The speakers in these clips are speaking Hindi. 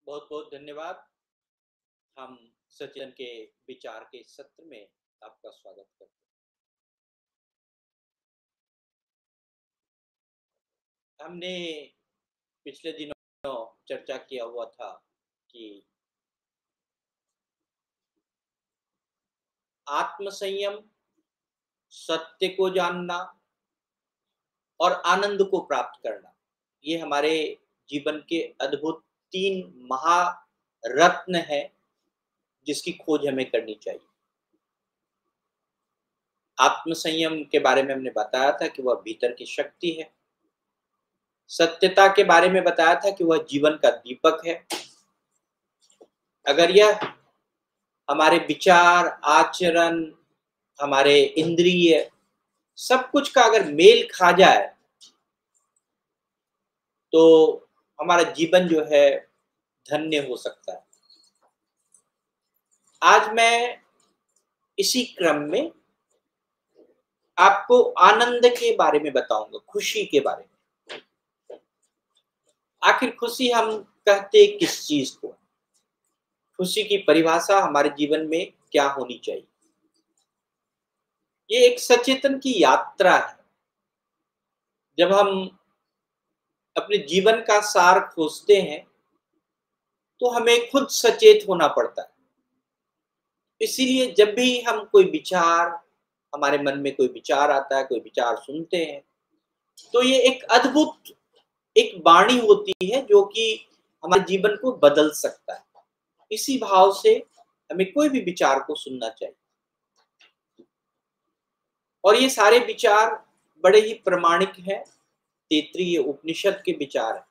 बहुत बहुत धन्यवाद। हम सचिन के विचार के सत्र में आपका स्वागत करते हैं। हमने पिछले दिनों चर्चा किया हुआ था कि आत्म संयम, सत्य को जानना और आनंद को प्राप्त करना, ये हमारे जीवन के अद्भुत 3 महारत्न है जिसकी खोज हमें करनी चाहिए। आत्म संयम के बारे में हमने बताया था कि वह भीतर की शक्ति है। सत्यता के बारे में बताया था कि वह जीवन का दीपक है। अगर यह हमारे विचार, आचरण, हमारे इंद्रिय, सब कुछ का अगर मेल खा जाए तो हमारा जीवन जो है धन्य हो सकता है। आज मैं इसी क्रम में आपको आनंद के बारे में बताऊंगा, खुशी के बारे में। आखिर खुशी हम कहते किस चीज को? खुशी की परिभाषा हमारे जीवन में क्या होनी चाहिए? ये एक सचेतन की यात्रा है। जब हम अपने जीवन का सार खोजते हैं तो हमें खुद सचेत होना पड़ता है। इसीलिए जब भी हम कोई विचार, हमारे मन में कोई विचार आता है, कोई विचार सुनते हैं, तो ये एक अद्भुत एक वाणी होती है जो कि हमारे जीवन को बदल सकता है। इसी भाव से हमें कोई भी विचार को सुनना चाहिए। और ये सारे विचार बड़े ही प्रामाणिक हैं, तैत्तिरीय उपनिषद के विचार हैं।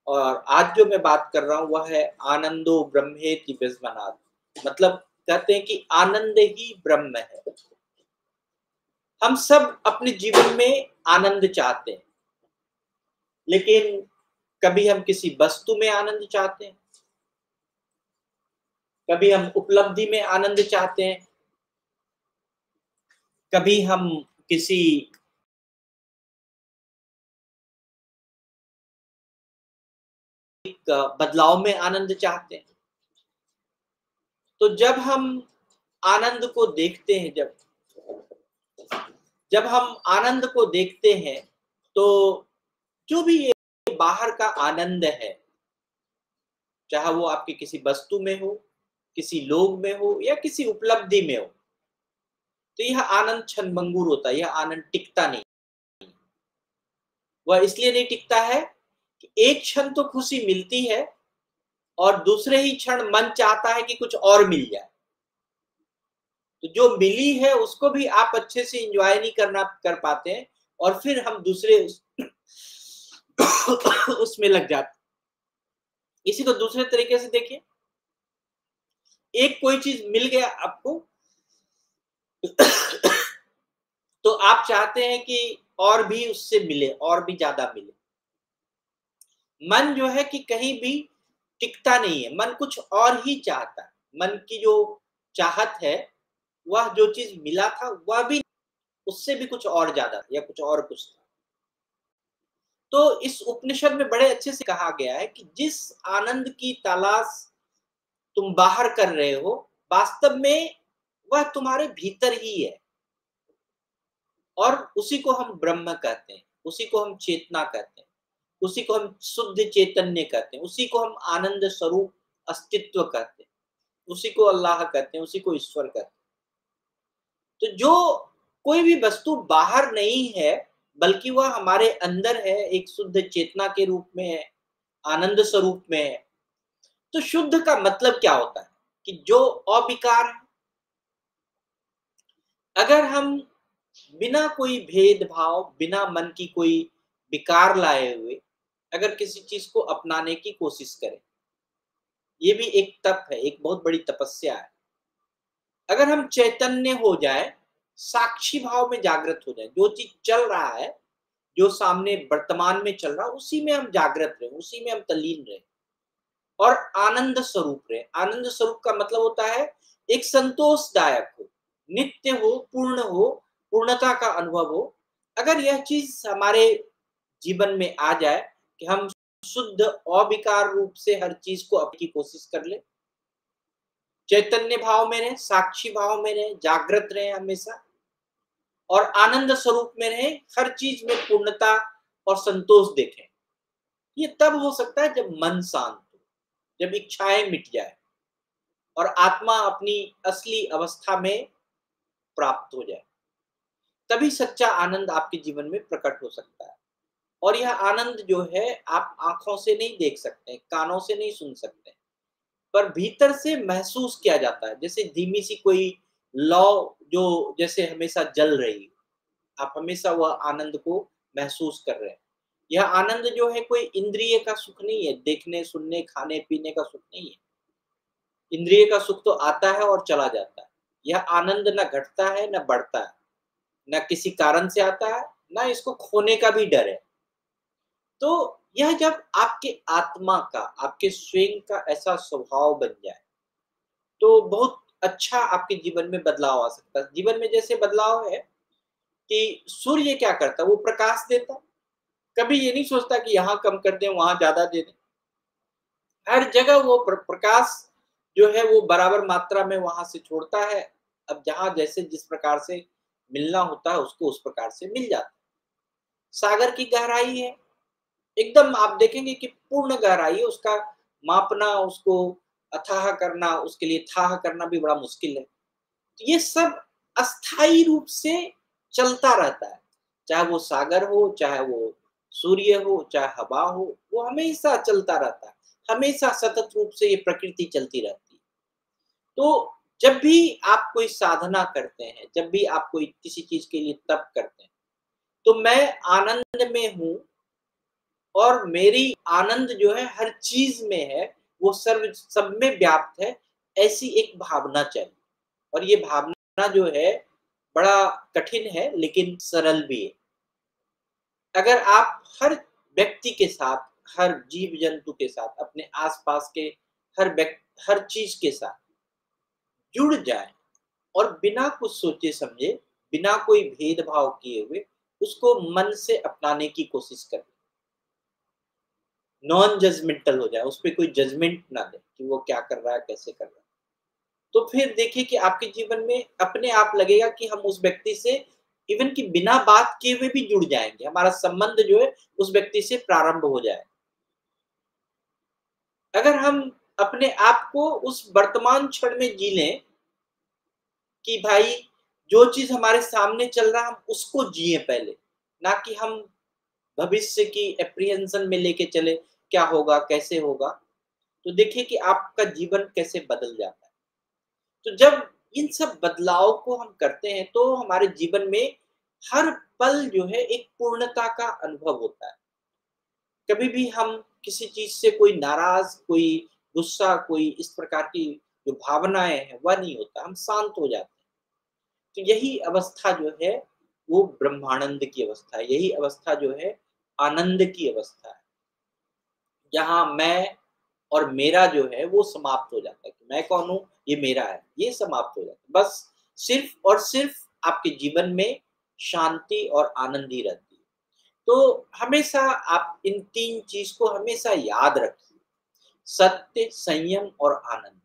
और आज जो मैं बात कर रहा हूं वह है आनंदो ब्रह्मेति विस्मनात्, मतलब कहते हैं कि आनंद ही ब्रह्म है। हम सब अपने जीवन में आनंद चाहते हैं, लेकिन कभी हम किसी वस्तु में आनंद चाहते हैं, कभी हम उपलब्धि में आनंद चाहते हैं, कभी हम किसी बदलाव में आनंद चाहते हैं। तो जब हम आनंद को देखते हैं, जब हम आनंद को देखते हैं तो जो भी ये बाहर का आनंद है, चाहे वो आपकी किसी वस्तु में हो, किसी लोग में हो या किसी उपलब्धि में हो, तो यह आनंद क्षणभंगुर होता है। यह आनंद टिकता नहीं। वह इसलिए नहीं टिकता है कि एक क्षण तो खुशी मिलती है और दूसरे ही क्षण मन चाहता है कि कुछ और मिल जाए। तो जो मिली है उसको भी आप अच्छे से एंजॉय नहीं कर पाते हैं और फिर हम दूसरे उसमें लग जाते। इसी को दूसरे तरीके से देखिए, एक कोई चीज मिल गया आपको तो आप चाहते हैं कि और भी उससे मिले, और भी ज्यादा मिले। मन जो है कि कहीं भी टिकता नहीं है, मन कुछ और ही चाहता है। मन की जो चाहत है, वह जो चीज मिला था वह भी उससे भी कुछ और ज्यादा या कुछ और कुछ था। तो इस उपनिषद में बड़े अच्छे से कहा गया है कि जिस आनंद की तलाश तुम बाहर कर रहे हो, वास्तव में वह तुम्हारे भीतर ही है। और उसी को हम ब्रह्म कहते हैं, उसी को हम चेतना कहते हैं, उसी को हम शुद्ध चैतन्य कहते हैं, उसी को हम आनंद स्वरूप अस्तित्व कहते हैं, उसी को अल्लाह कहते हैं, उसी को ईश्वर कहते हैं। तो जो कोई भी वस्तु बाहर नहीं है बल्कि वह हमारे अंदर है, एक शुद्ध चेतना के रूप में है, आनंद स्वरूप में है। तो शुद्ध का मतलब क्या होता है? कि जो अविकार है। अगर हम बिना कोई भेदभाव, बिना मन की कोई विकार लाए हुए अगर किसी चीज को अपनाने की कोशिश करें, ये भी एक तप है, एक बहुत बड़ी तपस्या है। अगर हम चैतन्य हो जाए, साक्षी भाव में जागृत हो जाए, जो चीज चल रहा है, जो सामने वर्तमान में चल रहा है, उसी में हम जागृत रहे, उसी में हम तल्लीन रहे और आनंद स्वरूप रहे। आनंद स्वरूप का मतलब होता है एक संतोषदायक हो, नित्य हो, पूर्ण हो, पूर्णता का अनुभव हो। अगर यह चीज हमारे जीवन में आ जाए कि हम शुद्ध अविकार रूप से हर चीज को अपनी कोशिश कर ले, चैतन्य भाव में रहे, साक्षी भाव में रहे, जागृत रहे हमेशा, और आनंद स्वरूप में रहे, हर चीज में पूर्णता और संतोष देखें। ये तब हो सकता है जब मन शांत हो, जब इच्छाएं मिट जाए और आत्मा अपनी असली अवस्था में प्राप्त हो जाए। तभी सच्चा आनंद आपके जीवन में प्रकट हो सकता है। और यह आनंद जो है आप आंखों से नहीं देख सकते, कानों से नहीं सुन सकते, पर भीतर से महसूस किया जाता है। जैसे धीमी सी कोई लौ जो जैसे हमेशा जल रही, आप हमेशा वह आनंद को महसूस कर रहे हैं। यह आनंद जो है कोई इंद्रिय का सुख नहीं है, देखने, सुनने, खाने, पीने का सुख नहीं है। इंद्रिय का सुख तो आता है और चला जाता है। यह आनंद न घटता है न बढ़ता है, न किसी कारण से आता है, न इसको खोने का भी डर है। तो यह जब आपके आत्मा का, आपके स्वयं का ऐसा स्वभाव बन जाए, तो बहुत अच्छा आपके जीवन में बदलाव आ सकता है। जीवन में जैसे बदलाव है कि सूर्य क्या करता है, वो प्रकाश देता है। कभी ये नहीं सोचता कि यहाँ कम कर दें, वहां ज्यादा दे दें। हर जगह वो प्रकाश जो है वो बराबर मात्रा में वहां से छोड़ता है। अब जहां जैसे जिस प्रकार से मिलना होता है उसको उस प्रकार से मिल जाता है। सागर की गहराई है, एकदम आप देखेंगे कि पूर्ण गहराई है, उसका मापना, उसको अथाह करना, उसके लिए थाह करना भी बड़ा मुश्किल है। तो ये सब अस्थाई रूप से चलता रहता है, चाहे वो सागर हो, चाहे वो सूर्य हो, चाहे हवा हो, वो हमेशा चलता रहता है। हमेशा सतत रूप से ये प्रकृति चलती रहती है। तो जब भी आप कोई साधना करते हैं, जब भी आप कोई किसी चीज के लिए तप करते हैं, तो मैं आनंद में हूँ और मेरी आनंद जो है हर चीज में है, वो सर्व सब में व्याप्त है, ऐसी एक भावना चाहिए। और ये भावना जो है बड़ा कठिन है लेकिन सरल भी है। अगर आप हर व्यक्ति के साथ, हर जीव जंतु के साथ, अपने आसपास के हर चीज के साथ जुड़ जाए और बिना कुछ सोचे समझे, बिना कोई भेदभाव किए हुए उसको मन से अपनाने की कोशिश करें, नॉन जजमेंटल हो जाए, उस पर कोई जजमेंट ना दे कि वो क्या कर रहा है, कैसे कर रहा है। तो फिर देखिए कि आपके जीवन में अपने आप लगेगा कि हम उस व्यक्ति से इवन कि बिना बात किए हुए भी जुड़ जाएंगे, हमारा संबंध जो है उस व्यक्ति से प्रारंभ हो जाए। अगर हम अपने आप को उस वर्तमान क्षण में जी लें कि भाई जो चीज हमारे सामने चल रहा है हम उसको जिए पहले, ना कि हम भविष्य की एप्रीहेंशन में लेके चले क्या होगा, कैसे होगा। तो देखिए कि आपका जीवन कैसे बदल जाता है। तो जब इन सब बदलाव को हम करते हैं तो हमारे जीवन में हर पल जो है एक पूर्णता का अनुभव होता है। कभी भी हम किसी चीज से कोई नाराज, कोई गुस्सा, कोई इस प्रकार की जो भावनाएं हैं वह नहीं होता, हम शांत हो जाते हैं। तो यही अवस्था जो है वो ब्रह्मानंद की अवस्था है, यही अवस्था जो है आनंद की अवस्था है, जहाँ मैं और मेरा जो है वो समाप्त हो जाता है कि मैं कौन हूँ, ये मेरा है, ये समाप्त हो जाता है। बस सिर्फ और सिर्फ आपके जीवन में शांति और आनंद ही रहती है। तो हमेशा आप इन तीन चीज को हमेशा याद रखिए, सत्य, संयम और आनंद।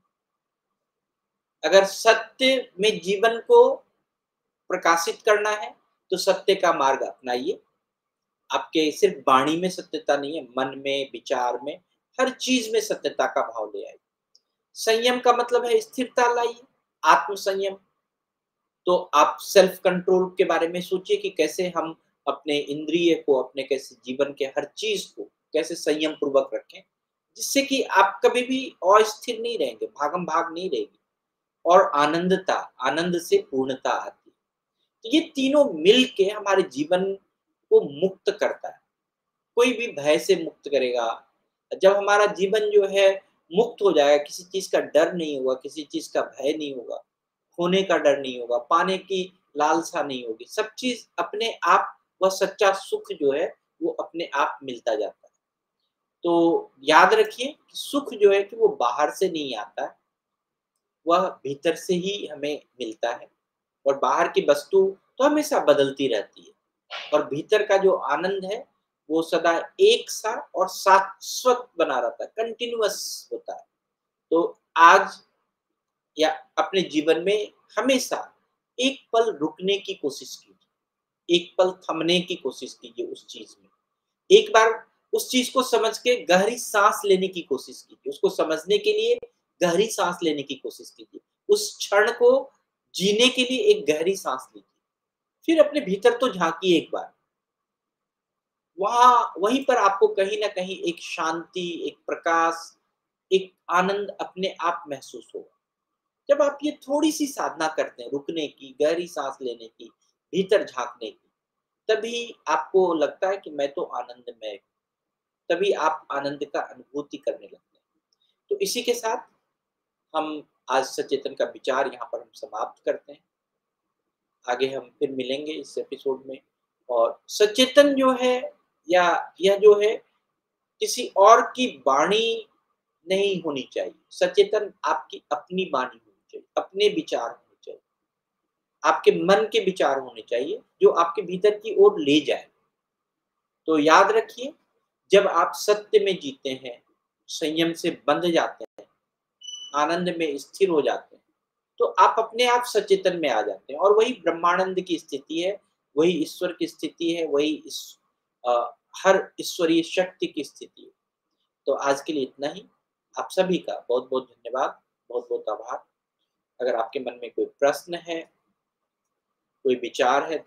अगर सत्य में जीवन को प्रकाशित करना है तो सत्य का मार्ग अपनाइए। आपके सिर्फ वाणी में सत्यता नहीं है, मन में, विचार में, हर चीज में सत्यता का भाव ले आइए। संयम का मतलब है स्थिरता लाइए, आत्म संयम। तो आप सेल्फ कंट्रोल के बारे में सोचिए कि कैसे हम अपने इंद्रिय को, अपने कैसे जीवन के हर चीज को कैसे संयम पूर्वक रखें, जिससे कि आप कभी भी अस्थिर नहीं रहेंगे, भागम भाग नहीं रहेगी, और आनंदता, आनंद से पूर्णता आती है। तो ये तीनों मिल के हमारे जीवन को मुक्त करता है, कोई भी भय से मुक्त करेगा। जब हमारा जीवन जो है मुक्त हो जाएगा, किसी चीज का डर नहीं होगा, किसी चीज का भय नहीं होगा, खोने का डर नहीं होगा, पाने की लालसा नहीं होगी, सब चीज अपने आप, वह सच्चा सुख जो है वो अपने आप मिलता जाता है। तो याद रखिए कि सुख जो है कि वो बाहर से नहीं आता है, वह भीतर से ही हमें मिलता है, और बाहर की वस्तु तो हमेशा बदलती रहती है, और भीतर का जो आनंद है वो सदा एक सा और शाश्वत बना रहता है, कंटिन्यूअस होता है। तो आज या अपने जीवन में हमेशा एक पल रुकने की कोशिश कीजिए, एक पल थमने की कोशिश कीजिए उस चीज में। एक बार उस चीज को समझ के गहरी सांस लेने की कोशिश कीजिए, उसको समझने के लिए गहरी सांस लेने की कोशिश कीजिए, उस क्षण को जीने के लिए एक गहरी सांस लीजिए। फिर अपने भीतर तो झांकिए एक बार, वहाँ वहीं पर आपको कहीं न कहीं एक शांति, एक प्रकाश, एक आनंद अपने आप महसूस होगा। जब आप ये थोड़ी-सी साधना करते हैं, रुकने की, गहरी साँस लेने की, भीतर झाँकने की, तभी आपको लगता है कि मैं तो आनंदमय हूँ, तभी आप आनंद का अनुभूति करने लगते हैं। तो इसी के साथ हम आज सचेतन का विचार यहाँ पर हम समाप्त करते हैं। आगे हम फिर मिलेंगे इस एपिसोड में, और सचेतन जो है, या यह जो है, किसी और की वाणी नहीं होनी चाहिए। सचेतन आपकी अपनी वाणी होनी चाहिए, अपने विचार होने चाहिए, आपके मन के विचार होने चाहिए जो आपके भीतर की ओर ले जाए। तो याद रखिए, जब आप सत्य में जीते हैं, संयम से बंध जाते हैं, आनंद में स्थिर हो जाते हैं, तो आप अपने आप सचेतन में आ जाते हैं, और वही ब्रह्मानंद की स्थिति है, वही ईश्वर की स्थिति है, वही अ, हर ईश्वरीय शक्ति की स्थिति है। तो आज के लिए इतना ही। आप सभी का बहुत-बहुत धन्यवाद, बहुत-बहुत आभार। अगर आपके मन में कोई प्रश्न है, कोई विचार है,